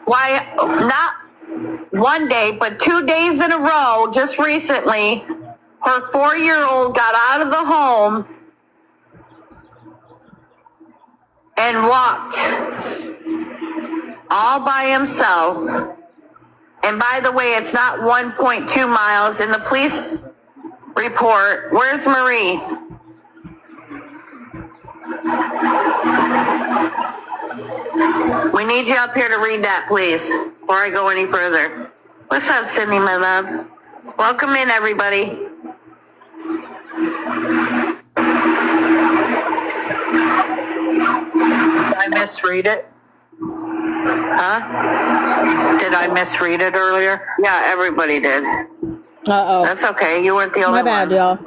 Why not one day, but 2 days in a row, just recently, her 4-year-old got out of the home and walked all by himself. And by the way, it's not 1.2 miles in the police report. Where's Marie? We need you up here to read that, please, before I go any further. What's up, Sydney, my love? Welcome in, everybody. Did I misread it? Huh? Did I misread it earlier? Yeah, everybody did. Uh-oh. That's okay. You weren't the only My bad, one. y'all.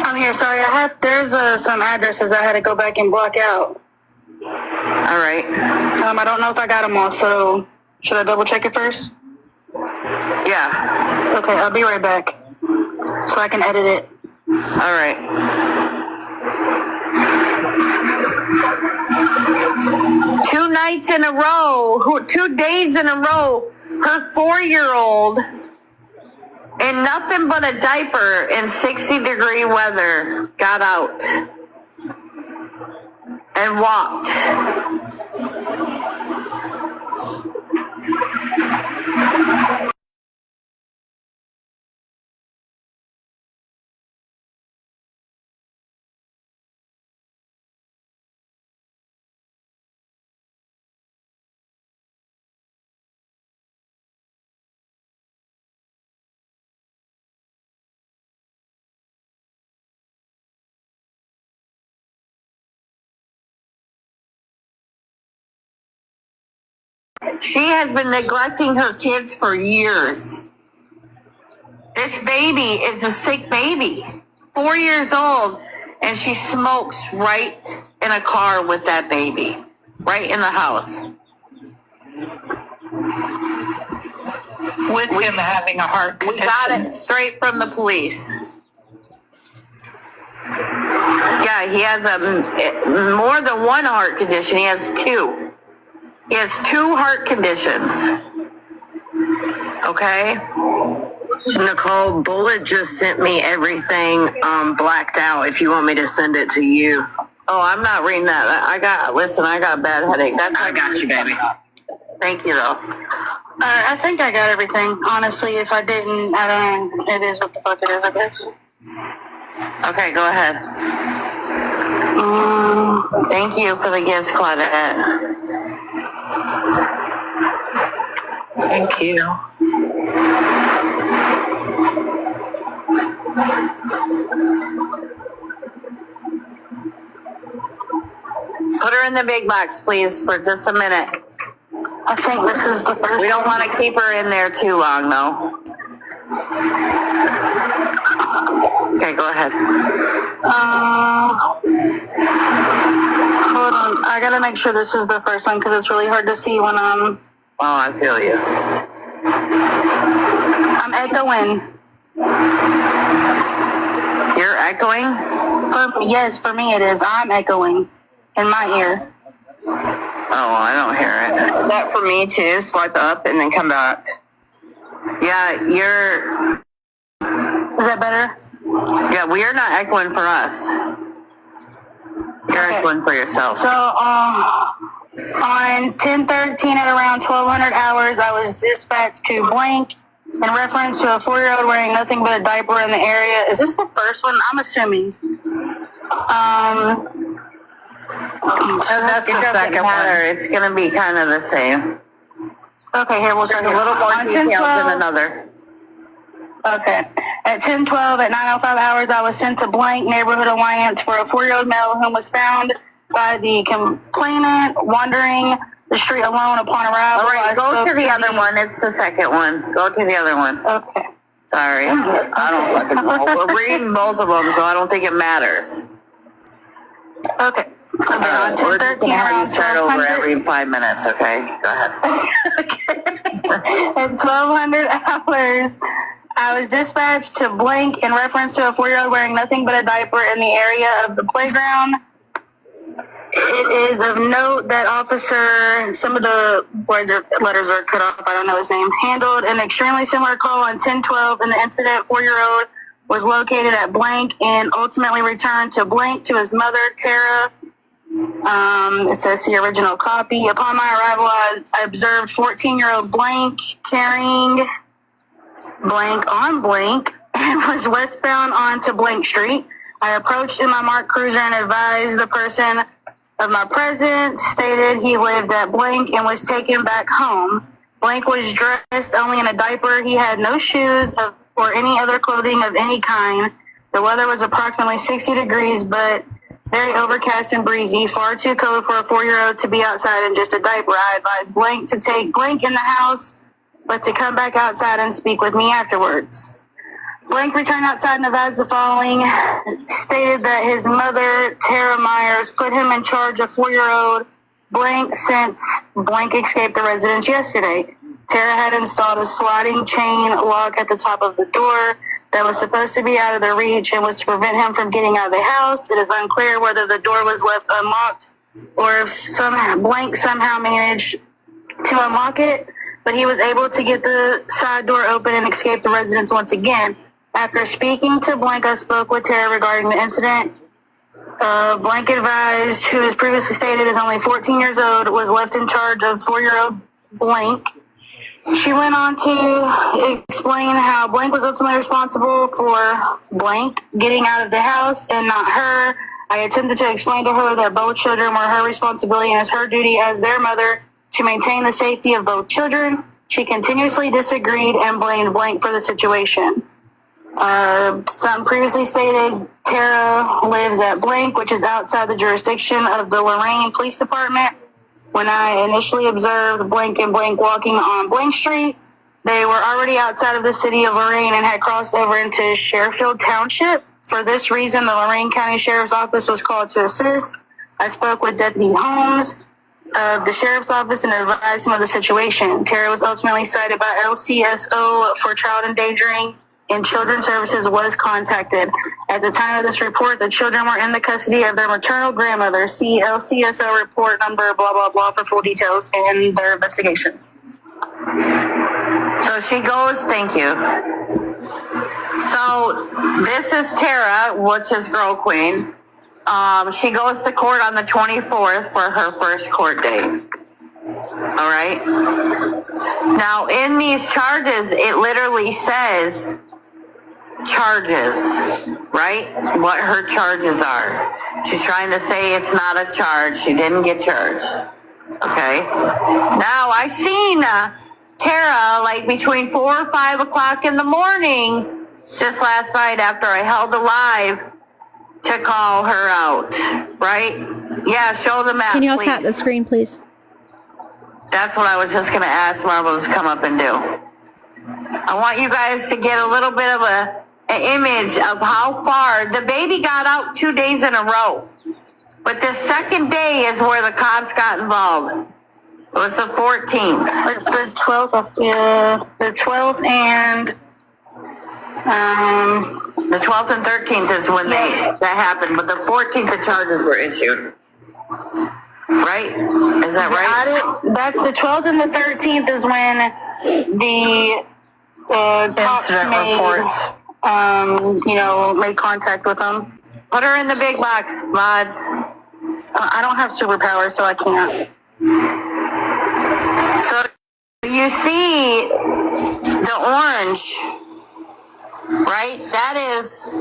I'm here. Sorry, there's some addresses I had to go back and block out. All right. I don't know if I got them all, so should I double check it first? Yeah. Okay, I'll be right back so I can edit it. All right. 2 nights in a row, 2 days in a row, her 4-year-old in nothing but a diaper in 60-degree weather got out and walked. She has been neglecting her kids for years. This baby is a sick baby, 4 years old, and she smokes right in a car with that baby, right in the house. With him having a heart We condition. got it straight from the police. Yeah, he has more than one heart condition. He has 2. He has 2 heart conditions. Okay? Nicole, Bullet just sent me everything blacked out if you want me to send it to you. Oh, I'm not reading that. I got a bad headache. I got you, baby. Thank you, though. I think I got everything. Honestly, if I didn't, I don't know. It is what the fuck it is, I guess. Okay, go ahead. Thank you for the gifts, Claudette. Thank you. Put her in the big box, please, for just a minute. I think this is the first We don't want to keep her in there too long, though. Okay, go ahead. Hold on. I gotta make sure this is the first one because it's really hard to see when Oh, I feel you. I'm echoing. You're echoing? Yes, for me it is. I'm echoing in my ear. Oh, I don't hear it. That for me too. Swipe up and then come back. Yeah, Is that better? we are not echoing for us. You're Okay. echoing for yourself. So, on 10/13 at around 1200 hours, I was dispatched to blank in reference to a 4-year-old wearing nothing but a diaper in the area. Is this the first one? I'm assuming. That's It the doesn't second matter. one. It's going to be kind of the same. Okay, here, we'll start There's a little more on details 10/12. than another. Okay. At 10:12 at 9:05 hours, I was sent to blank neighborhood alliance for a 4-year-old male whom was found by the complainant wandering the street alone upon arrival. All right, I go spoke to the other one. It's the second one. Go to the other one. Okay. Sorry. I don't fucking know. We're reading both of them, so I don't think it matters. Okay. On We're just 10:13 gonna have you around start over 1200. every 5 minutes, okay? Go ahead. At 1200 hours, I was dispatched to blank in reference to a 4-year-old wearing nothing but a diaper in the area of the playground. It is of note that officer, some of the words or letters are cut off, I don't know his name, handled an extremely similar call on 1012 in the incident. 4-year-old was located at blank and ultimately returned to blank to his mother, Tara. It says the original copy. Upon my arrival, I observed 14-year-old blank carrying blank on blank and was westbound onto Blank Street. I approached in my marked cruiser and advised the person of my presence, stated he lived at blank and was taken back home. Blank was dressed only in a diaper. He had no shoes or any other clothing of any kind. The weather was approximately 60 degrees, but very overcast and breezy, far too cold for a 4-year-old to be outside in just a diaper. I advised blank to take blank in the house, but to come back outside and speak with me afterwards. Blank returned outside and advised the following, stated that his mother, Tara Myers, put him in charge of 4-year-old blank since blank escaped the residence yesterday. Tara had installed a sliding chain lock at the top of the door that was supposed to be out of their reach and was to prevent him from getting out of the house. It is unclear whether the door was left unlocked or if blank somehow managed to unlock it, but he was able to get the side door open and escape the residence once again. After speaking to blank, I spoke with Tara regarding the incident. Blank advised, who as previously stated is only 14 years old, was left in charge of 4-year-old blank. She went on to explain how blank was ultimately responsible for blank getting out of the house and not her. I attempted to explain to her that both children were her responsibility and it's her duty as their mother to maintain the safety of both children. She continuously disagreed and blamed blank for the situation. Some previously stated Tara lives at blank, which is outside the jurisdiction of the Lorain Police Department. When I initially observed blank and blank walking on Blank Street, they were already outside of the city of Lorain and had crossed over into Sherfield Township. For this reason, the Lorain County Sheriff's Office was called to assist. I spoke with Deputy Holmes of the Sheriff's Office and advised him of the situation. Tara was ultimately cited by LCSO for child endangering, and Children's Services was contacted. At the time of this report, the children were in the custody of their maternal grandmother. See LCSO report number, blah, blah, blah, for full details in their investigation. So she goes, thank you. So this is Tara, which is Girl Queen. She goes to court on the 24th for her first court date. All right. Now, in these charges, it literally says charges, right? What her charges are. She's trying to say it's not a charge. She didn't get charged. Okay. Now, I seen Tara like between 4 or 5 o'clock in the morning just last night after I held a live to call her out, right? Yeah, show the map, Can you all please. tap the screen, please? That's what I was just going to ask Marvel to come up and do. I want you guys to get a little bit of an image of how far the baby got out 2 days in a row. But the second day is where the cops got involved. It was the 14th. It's the 12th, yeah, the 12th and, The 12th and 13th is when that happened, but the 14th the charges were issued. Right? Is that right? that's the 12th and the 13th is when the cops Incident reports. made contact with them. Put her in the big box, mods. I don't have superpowers, so I can't. So you see the orange, right? That is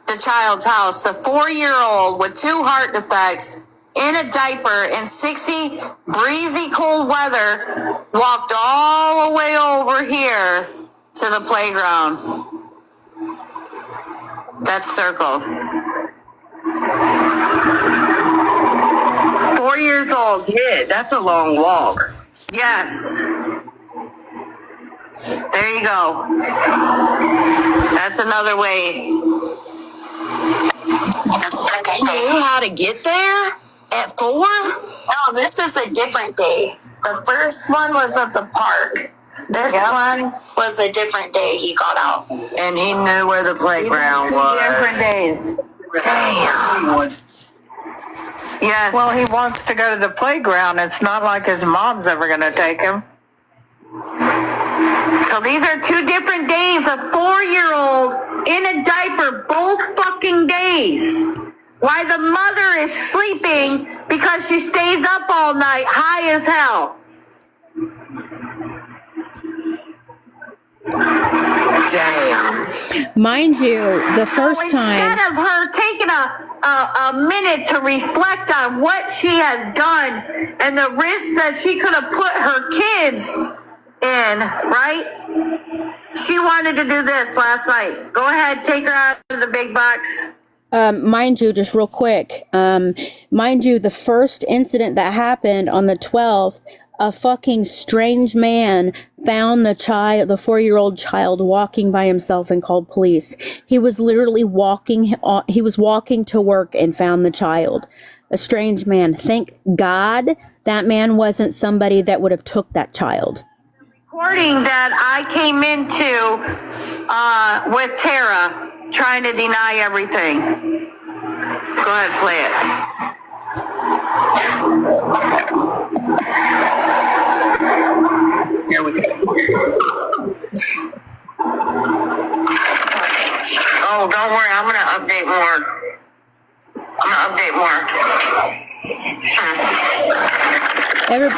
the child's house. The 4-year-old with 2 heart defects in a diaper in 60 breezy cold weather walked all the way over here to the playground. That's circle. 4 years old kid. That's a long walk. Yes. There you go. That's another way. You knew how to get there at 4? No, this is a different day. The first one was at the park. This one was a different day he got out. And he knew where the playground Different was. days. Damn. Yes. Well, he wants to go to the playground. It's not like his mom's ever going to take him. So these are 2 different days. A 4-year-old in a diaper, both fucking days. Why the mother is sleeping because she stays up all night, high as hell. Damn. Mind you, the So first time. instead of her taking a minute to reflect on what she has done and the risks that she could have put her kids in, right? She wanted to do this last night. Go ahead, take her out of the big box. Mind you, just real quick, mind you, the first incident that happened on the 12th, a fucking strange man found the 4-year-old child walking by himself and called police. He was literally walking to work and found the child. A strange man. Thank God that man wasn't somebody that would have took that child. Recording that I came into with Tara, trying to deny everything. Go ahead, play it. Here we go. Oh, don't worry. I'm going to update more.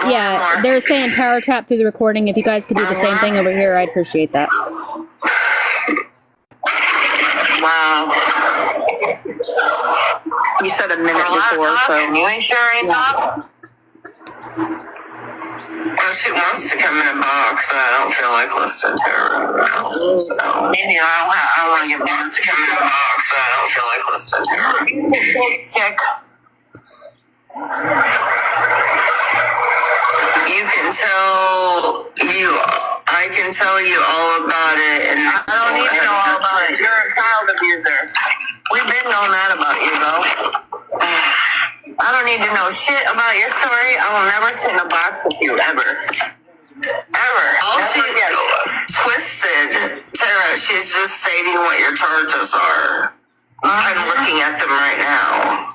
Yeah, they're saying power tap through the recording. If you guys could do the same thing over here, I'd appreciate that. Wow. You said a minute before, so. You ain't sure ain't talking? Well, she wants to come in a box, but I don't feel like listening to her. So maybe I want to get wants to come in a box, but I don't feel like listening to her. It's sick. I can tell you all about it, and I don't need to know all about it. You're a child abuser. We've been knowing that about you, though. I don't need to know shit about your story. I will never sit in a box with you, ever. Ever. All she twisted, Tara, she's just stating what your charges are. I'm looking at them right now.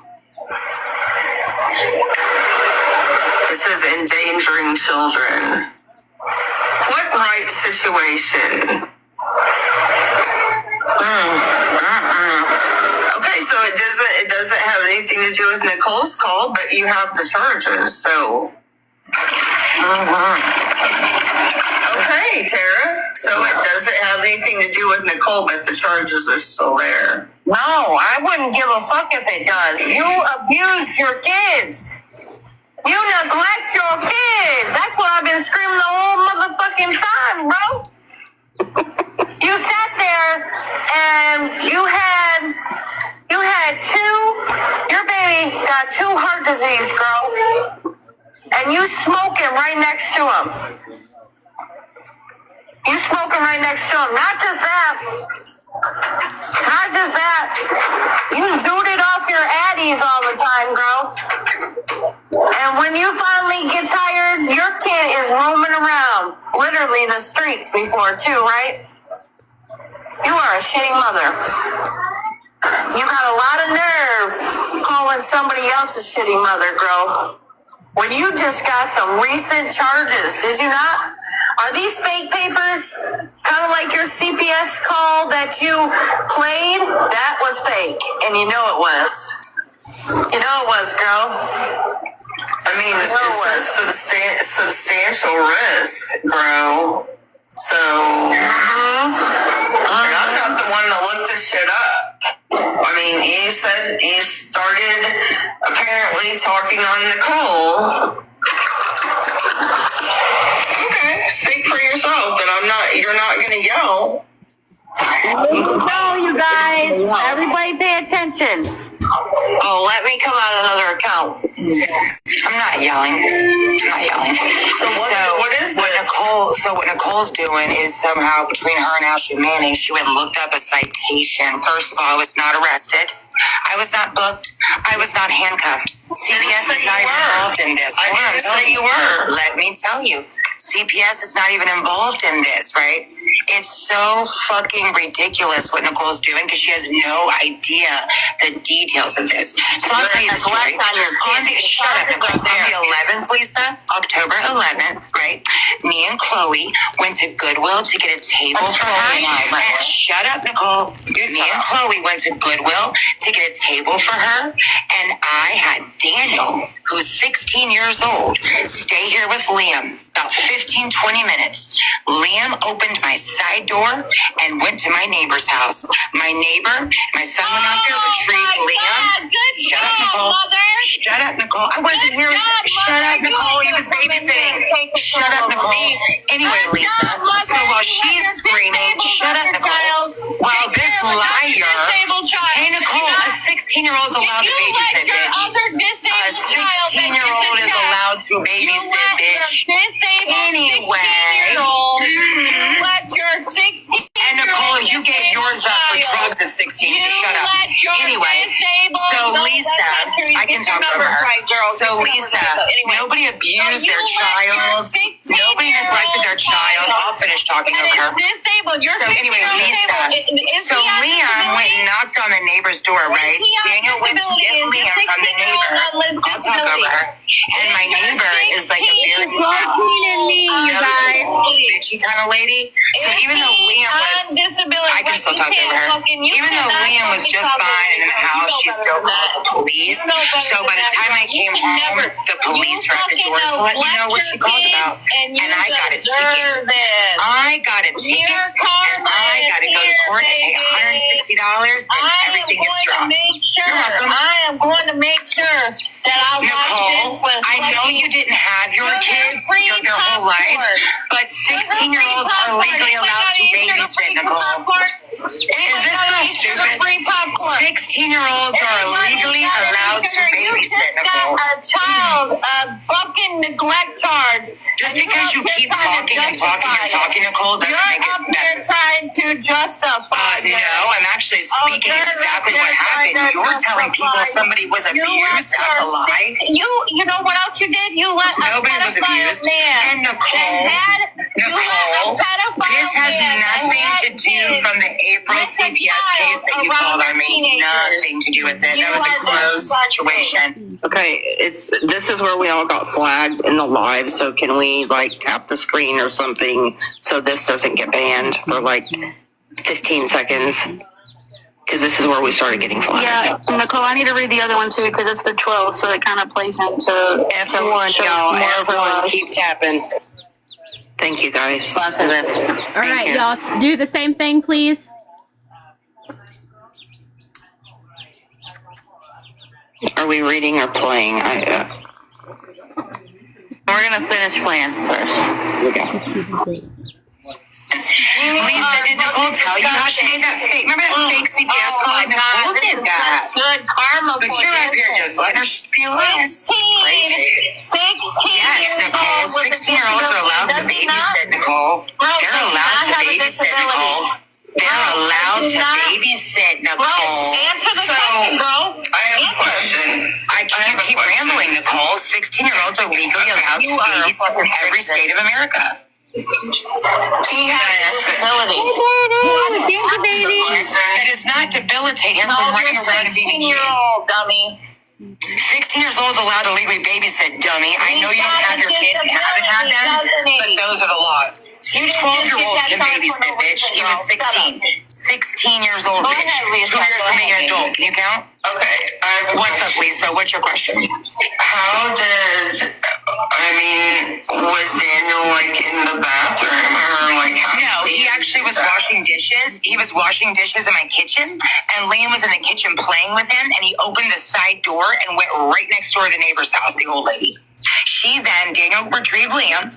This is endangering children. What right situation? Okay, so it doesn't have anything to do with Nicole's call, but you have the charges, so. Okay, Tara. So it doesn't have anything to do with Nicole, but the charges are still there. No, I wouldn't give a fuck if it does. You abuse your kids. You neglect your kids. That's what I've been screaming the whole motherfucking time, bro. You sat there and your baby got 2 heart disease, girl. And you smoking right next to him. You smoking right next to him. Not just that. You zooted off your addies all the time, girl. And when you finally get tired, your kid is roaming around, literally the streets before too, right? You are a shitty mother. You got a lot of nerve calling somebody else a shitty mother, girl. When you just got some recent charges, did you not? Are these fake papers? Kind of like your CPS call that you played? That was fake, and you know it was. You know it was, girl. I mean, it's a substantial risk, bro. So, I'm not the one to look this shit up. I mean, you said you started apparently talking on Nicole. Okay, speak for yourself, but you're not gonna yell. No, you guys. Everybody pay attention. Oh, let me come out another account. I'm not yelling. So what is this? What Nicole's doing is somehow between her and Ashley Manning, she went and looked up a citation. First of all, I was not arrested. I was not booked. I was not handcuffed. CPS is not involved in this. I didn't say you were. Let me tell you. CPS is not even involved in this, right? It's so fucking ridiculous what Nicole's doing because she has no idea the details of this. So I'll tell you the story. Shut up, Nicole. On the 11th, Lisa, October 11th, right? Me and Chloe went to Goodwill to get a table for her. Shut up, Nicole. Me and Chloe went to Goodwill to get a table for her, and I had Daniel, who's 16 years old, stay here with Liam about 15, 20 minutes. Liam opened my side door and went to my neighbor's house. My neighbor, my son went out there, retrieved Liam. Shut up, Nicole. Shut up, Nicole. I wasn't here. Shut up, Nicole. He was babysitting. Shut up, Nicole. Anyway, Lisa, so while she's screaming, shut up, Nicole, while this liar, hey, Nicole, a 16-year-old is allowed to babysit, bitch. A 16-year-old is allowed to babysit, bitch. Anyway. And Nicole, you gave yours up for drugs at 16, so shut up. Anyway, so Lisa, I can talk over her. So Lisa, nobody abused their child. Nobody neglected their child. I'll finish talking over her. So anyway, Lisa, so Liam went and knocked on the neighbor's door, right? Daniel went to get Liam from the neighbor. I'll talk over her. And my neighbor is like a very bitchy kind of lady. So even though Liam was, I can still talk over her. Even though Liam was just fine in the house, she still called the police. So by the time I came home, the police were at the door to let me know what she called about. And I got a ticket. I got a ticket. And I got to go to court and pay $160 and everything gets dropped. You're welcome. I am going to make sure that Nicole, I know you didn't have your kids their whole life, but 16-year-olds are legally allowed to babysit, Nicole. Is this girl stupid? 16-years-olds are legally allowed to babysit, Nicole. A child, a fucking neglect charge. Just because you keep talking and talking and talking, Nicole, doesn't make it You're up here better. trying to justify No, I'm actually speaking exactly what happened. You're telling people somebody was abused. That's a lie. You know what else you did? You let Nobody was abused. And Nicole, this has nothing to do from the April CPS case that you called on me. Nothing to do with it. That was a closed situation. Okay, this is where we all got flagged in the live, so can we like tap the screen or something so this doesn't get banned for like 15 seconds? Because this is where we started getting flagged. Yeah, Nicole, I need to read the other one too because it's the 12th, so it kind of plays into F1, y'all. F1, keep tapping. Thank you, guys. All right, y'all, do the same thing, please. Are we reading or playing? We're gonna finish playing first. Lisa, did Nicole tell you how she made that fake? Remember that fake CPS call? Nicole did that. Good karma. But you're up here just letting her feel this. 16. Yes, Nicole. 16-year-olds are allowed to babysit, Nicole. They're allowed to babysit, Nicole. They're allowed to babysit, Nicole. Answer the question, bro. I have a question. I can't keep rambling, Nicole. 16-year-olds are legally allowed to babysit in every state of America. He has disability. It does not debilitate him from running around and being a kid. 16-year-old dummy. 16 years old is allowed to legally babysit, dummy. I know you don't have your kids and haven't had them, but those are the laws. 12-year-olds can babysit, bitch. He was 16. 16 years old, bitch. 2 years from being an adult. Can you count? Okay. What's up, Lisa? What's your question? How did, was Daniel like in the bathroom or like how? No, he actually was washing dishes. He was washing dishes in my kitchen, and Liam was in the kitchen playing with him, and he opened the side door and went right next door to the neighbor's house, the old lady. Daniel retrieved Liam.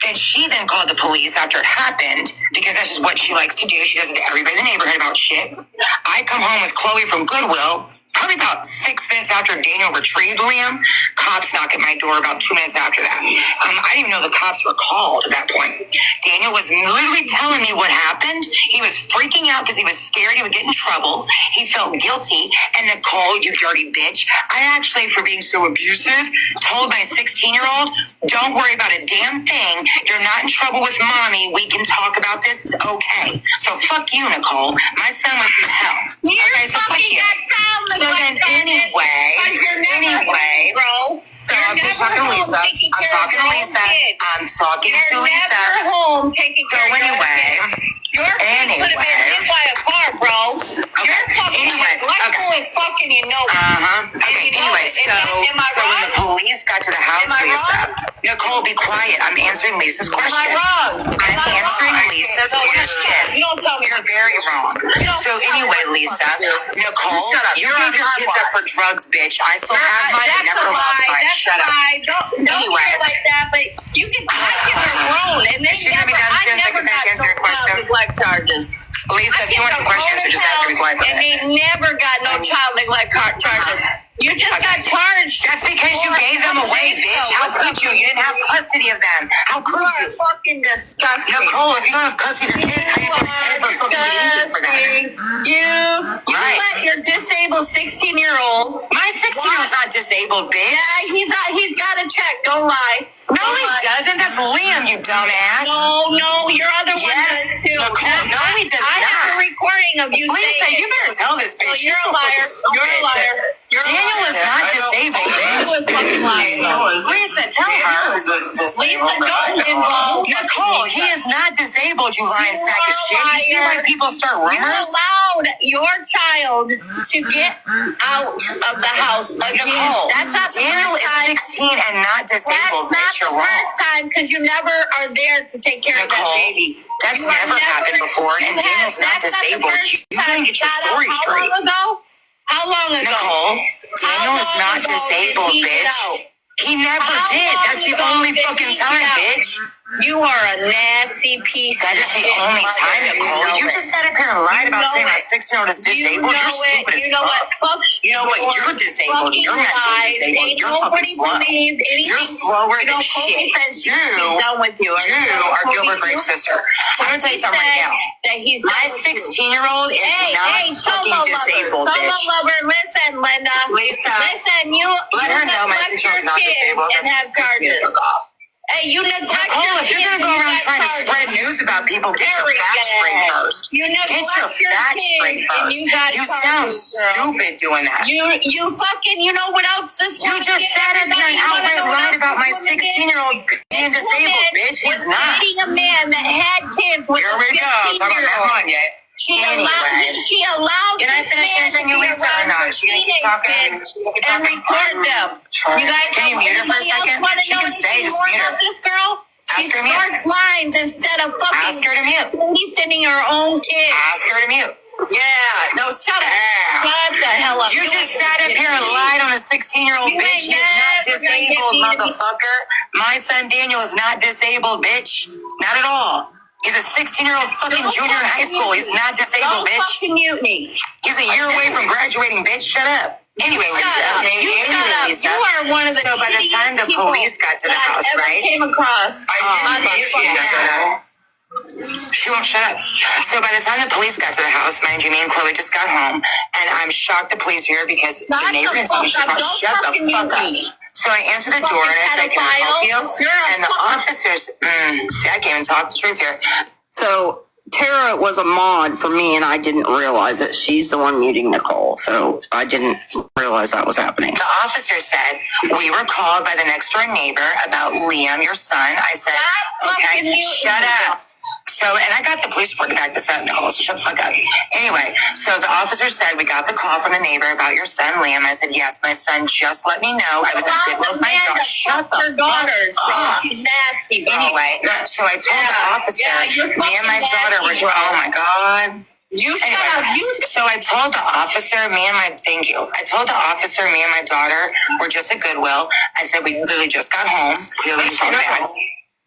Then she called the police after it happened because that's just what she likes to do. She does it to everybody in the neighborhood about shit. I come home with Chloe from Goodwill. probably about 6 minutes after Daniel retrieved Liam, cops knock at my door about 2 minutes after that. I didn't even know the cops were called at that point. Daniel was literally telling me what happened. He was freaking out because he was scared he would get in trouble. He felt guilty. And Nicole, you dirty bitch, I actually, for being so abusive, told my 16-year-old, don't worry about a damn thing. You're not in trouble with mommy. We can talk about this. It's okay. So fuck you, Nicole. My son went through hell. Okay, so fuck you. So then anyway, bro. so I'm just talking to Lisa. I'm talking to Lisa. I'm talking to Lisa. You're home taking So care of your anyway, kids. Your kid could have been hit by a car, bro. You're fucking neglectful as fucking, you know. Okay, anyway, so when the police got to the house, Lisa, Nicole, be quiet. I'm answering Lisa's question. Am I wrong? I'm answering Lisa's question. You don't tell me. You're very wrong. So anyway, Lisa, Nicole, you gave your kids up for drugs, bitch. I still have mine. I never lost mine. Shut up. Don't Anyway. feel like that, but you can my kids are grown, and they Is she gonna be done soon so I can finish answering your question? Neglect charges. Lisa, if you want your question answered, just ask her to be quiet for a And minute. they never got no child neglect charges. You just got charged. That's because you gave them away, bitch. How could you? You didn't have custody of them. How could You you? are fucking disgusting. Nicole, if you don't have custody of your kids, how you gonna ever fucking do anything for them? You Right. let your disabled 16-year-old. My 16-year-old's not disabled, bitch. Yeah, he's got a check. Don't lie. No, he doesn't. That's Liam, you dumbass. No, your other one Yes, does too. Nicole, no, he does I have a not. recording of you Lisa, saying you better tell this bitch. So She's you're so a liar. fucking You're a stupid. liar. You're a Daniel liar. is not disabled, You bitch. was fucking lying. Lisa, tell her. Lisa, don't involve Nicole, he is not disabled, you lying sack of shit. You see why people start You rumors? allowed your child to get out of the house again. Nicole, That's not the Daniel first is time. 16 and not disabled, That's bitch. You're not the wrong. first time because you never are there to take care of that Nicole, baby. that's You are never happened before, and Daniel's not that's the disabled. first You gotta time. get your Got out story how straight. long ago? How long ago? Nicole, Daniel is How not long ago disabled, did he get bitch. out? He never How did. long That's the ago only did fucking he time, get out? bitch. You are a nasty piece That of is the shit. only time, You Nicole. know You it. just sat up here and lied about know saying my it. 6-year-old is disabled. You know You're stupid it. as You know fuck. what? You know what? You're disabled. You're mentally disabled. Ain't You're nobody fucking slow. believed anything. You're slower You than know, shit. He's done with you. You are Gilbert Grape's sister. I'm gonna tell you something right now. That he's My done with you. 16-year-old is not fucking Solo disabled, lover. bitch. Solo lover, listen, Linda. Lisa, Listen, you let her know my neglect 16-year-old's not your kid disabled. and have That's pissing me the charges. fuck off. Hey, you neglect Nicole, your if you're kids gonna go and around you trying to got spread charges. news about people, get your facts straight first. You neglect Get your your facts kids straight and first. you got You sound charges, girl. stupid doing that. You fucking, you know what else this You woman just did, sat up here and everybody? You wanna outright know what lied else about my this woman did? 16-year-old being This disabled, woman bitch. He's was not. dating a man that had kids with Here a we go. Talk about that 15-year-old. one yet. She Anyway. allowed Can I this finish man answering to you, be Lisa, or around not? her She gonna keep teenage talking? kids She gonna keep and talking? record them. You guys Can you know mute her for a anybody else second? wanna She know can stay. anything Just more mute her. about this girl? She Ask her to mute. starts lines instead of Ask her to mute. babysitting her own kids. Ask her to mute. Yeah, no, shut up. Yeah. Shut the hell up. You just sat up here and lied on a 16-year-old You bitch. ain't He is not never gonna get disabled, me to be- motherfucker. My son Daniel is not disabled, bitch. Not at all. He's a 16-year-old fucking Don't junior in high fucking school. mute He's me. not disabled, Don't bitch. fucking mute me. He's a year away from graduating, bitch. Shut up. Anyway, Shut Lisa. up. You shut up. Lisa. You are one of the So by the shittiest time the people police got to the that I house, ever right? came across. I on didn't this shut fucking up. She won't shut up. So by the time the police got to the house, mind you, me and Chloe just got home, and I'm shocked the police are here because Shut the neighbor the didn't tell me fuck shit up. about Don't shut the fucking fuck up. mute me. So I answered the door and I said, "Can I help you?" You're a And the fucking- officers, see, I can't even talk the truth here. So Tara was a mod for me, and I didn't realize it. She's the one muting Nicole, so I didn't realize that was happening. The officer said, "We were called by the next door neighbor about Liam, your son." I said, Stop fucking "Okay, muting shut me. up." So, and I got the police report to back this up, Nicole, so shut the fuck up. Anyway, so the officer said, "We got the call from the neighbor about your son, Liam." I said, "Yes, my son just let me know. I was at Goodwill with my daughter." Shut the your daughters. fuck up. She's nasty, bro. Anyway, so I told the officer, you're me and my fucking daughter were nasty, doing, bro. oh my God. You shut Anyway, up. so I told the officer, thank you. I told the officer, me and my daughter were just at Goodwill. I said, we literally just got home. Clearly, it's on bags.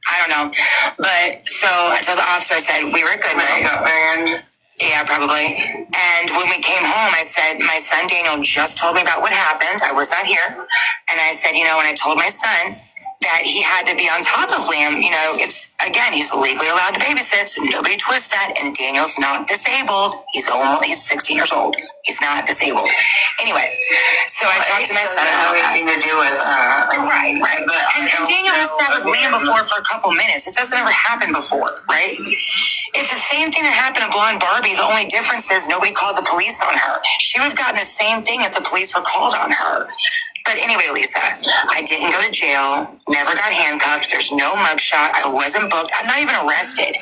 I don't know. But so I told the officer, I said, we were at Goodwill. Yeah, probably. And when we came home, I said, my son Daniel just told me about what happened. I was not here. And I said, and I told my son that he had to be on top of Liam. It's, again, he's legally allowed to babysit, so nobody twist that. And Daniel's not disabled. He's 16 years old. He's not disabled. Anyway, so I talked to my son about that. Anything to do with, Right. And Daniel has sat with Liam before for a couple minutes. This hasn't ever happened before, right? It's the same thing that happened to Blonde Barbie. The only difference is nobody called the police on her. She would have gotten the same thing if the police were called on her. But anyway, Lisa, I didn't go to jail, never got handcuffed, there's no mugshot, I wasn't booked, I'm not even arrested.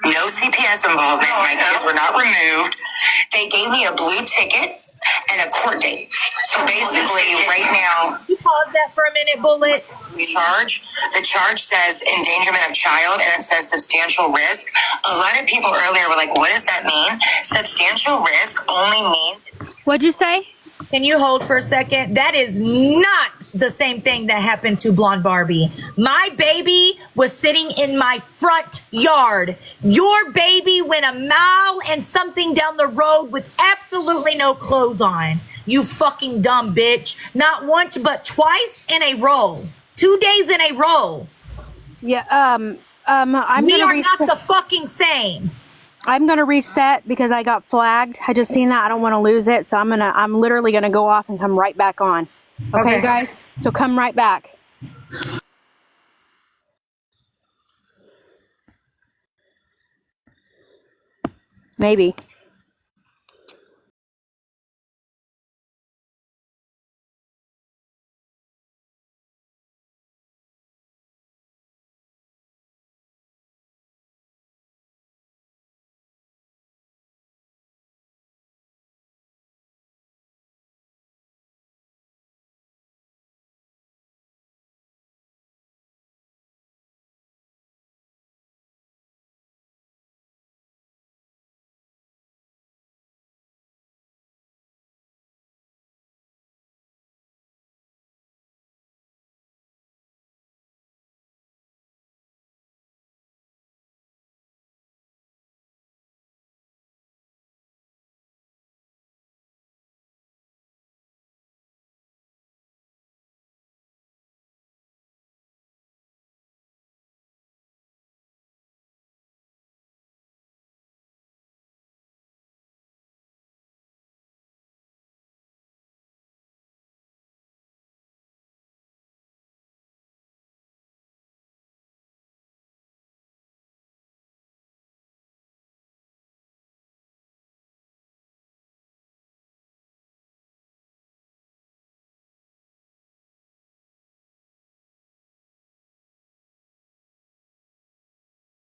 No CPS involvement, my kids were not removed. They gave me a blue ticket and a court date. So basically, right now, You pause that for a minute, Bullet. the charge says endangerment of child, and it says substantial risk. A lot of people earlier were like, what does that mean? Substantial risk only means... What'd you say? Can you hold for a second? That is not the same thing that happened to Blonde Barbie. My baby was sitting in my front yard. Your baby went a mile and something down the road with absolutely no clothes on. You fucking dumb bitch. Not once, but twice in a row. 2 days in a row. Yeah. I'm We gonna are not the fucking same. I'm gonna reset because I got flagged. I just seen that. I don't want to lose it, so I'm literally gonna go off and come right back on. Okay, guys? So come right back. Maybe.